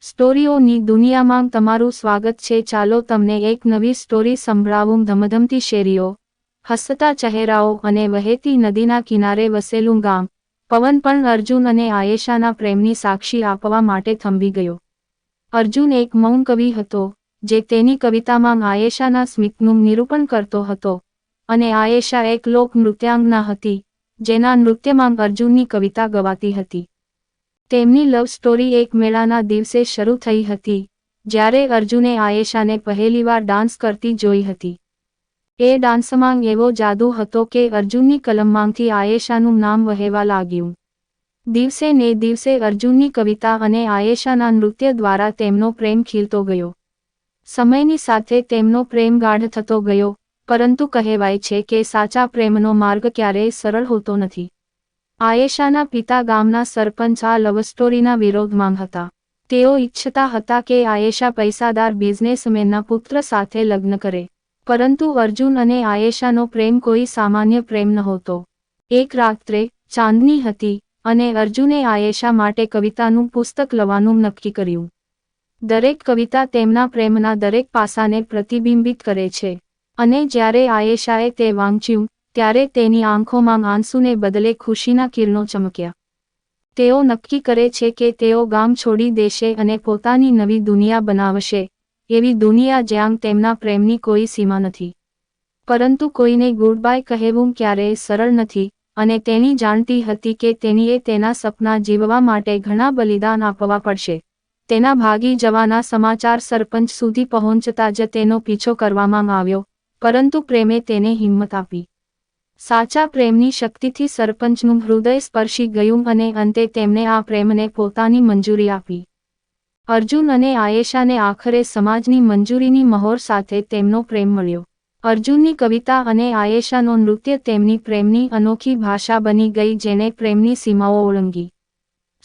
સ્ટોરીઓની દુનિયામાં તમારું સ્વાગત છે। ચાલો તમને એક નવી સ્ટોરી સંભળાવું। ધમધમતી શેરીઓ, હસતા ચહેરાઓ અને વહેતી નદીના કિનારે વસેલું ગામ। પવન પણ અર્જુન અને આયેશાના પ્રેમની સાક્ષી આપવા માટે થંભી ગયો। અર્જુન એક મૌન કવિ હતો, જે તેની કવિતામાં આયેશાના સ્મિતનું નિરૂપણ કરતો હતો, અને આયેશા એક લોક નૃત્યાંગના હતી, જેના નૃત્યમાં અર્જુનની કવિતા ગવાતી હતી। તેમની લવ સ્ટોરી એક મેળાના દિવસે શરૂ થઈ હતી, જ્યારે અર્જુને આયેશાને પહેલીવાર ડાન્સ કરતી જોઈ હતી। એ ડાન્સમાં એવો જાદુ હતો કે અર્જુનની કલમમાંથી આયેશાનું નામ વહેવા લાગ્યું। દિવસે ને દિવસે અર્જુનની કવિતા અને આયેશાના નૃત્ય દ્વારા તેમનો પ્રેમ ખીલતો ગયો। સમયની સાથે તેમનો પ્રેમ ગાઢ થતો ગયો, પરંતુ કહેવાય છે કે સાચા પ્રેમનો માર્ગ ક્યારેય સરળ હોતો નથી। આયેશાના પિતા ગામના સરપંચ આ લવ સ્ટોરીના વિરોધમાં હતા। તેઓ ઈચ્છતા હતા કે આયેશા પૈસાદાર બિઝનેસમેનના પુત્ર સાથે લગ્ન કરે, પરંતુ અર્જુન અને આયેશાનો પ્રેમ કોઈ સામાન્ય પ્રેમ નહોતો। એક રાત્રે, ચાંદની હતી, અને અર્જુને આયેશા માટે કવિતાનું પુસ્તક લવાનું નક્કી કર્યું। દરેક કવિતા તેમના પ્રેમના દરેક પાસાને પ્રતિબિંબિત કરે છે, અને જ્યારે આયેશાએ તે વાંચ્યું, ત્યારે તેની આંખોમાં આંસુને બદલે ખુશીના કિરણો ચમક્યા। તેઓ નક્કી કરે છે કે તેઓ ગામ છોડી દેશે અને પોતાની નવી દુનિયા બનાવશે, એવી દુનિયા જ્યાં તેમના પ્રેમની કોઈ સીમા નથી। પરંતુ કોઈને ગુડ બાય કહેવું ક્યારેય સરળ નથી, અને તેણી જાણતી હતી કે તેણીએ તેના સપના જીવવા માટે ઘણા બલિદાન આપવા પડશે। તેના ભાગી જવાના સમાચાર સરપંચ સુધી પહોંચતા જ તેનો પીછો કરવામાં આવ્યો, પરંતુ પ્રેમે તેને હિંમત આપી। સાચા પ્રેમની શક્તિથી સરપંચનું હૃદય સ્પર્શી ગયું અને અંતે તેમણે આ પ્રેમને પોતાની મંજૂરી આપી। અર્જુન અને આયેશાને આખરે સમાજની મંજૂરીની મહોર સાથે તેમનો પ્રેમ મળ્યો। અર્જુનની કવિતા અને આયેશાનો નૃત્ય તેમની પ્રેમની અનોખી ભાષા બની ગઈ, જેને પ્રેમની સીમાઓ ઓળંગી।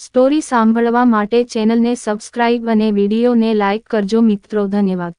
સ્ટોરી સાંભળવા માટે ચેનલને સબસ્ક્રાઇબ અને વિડીયોને લાઇક કરજો મિત્રો। ધન્યવાદ।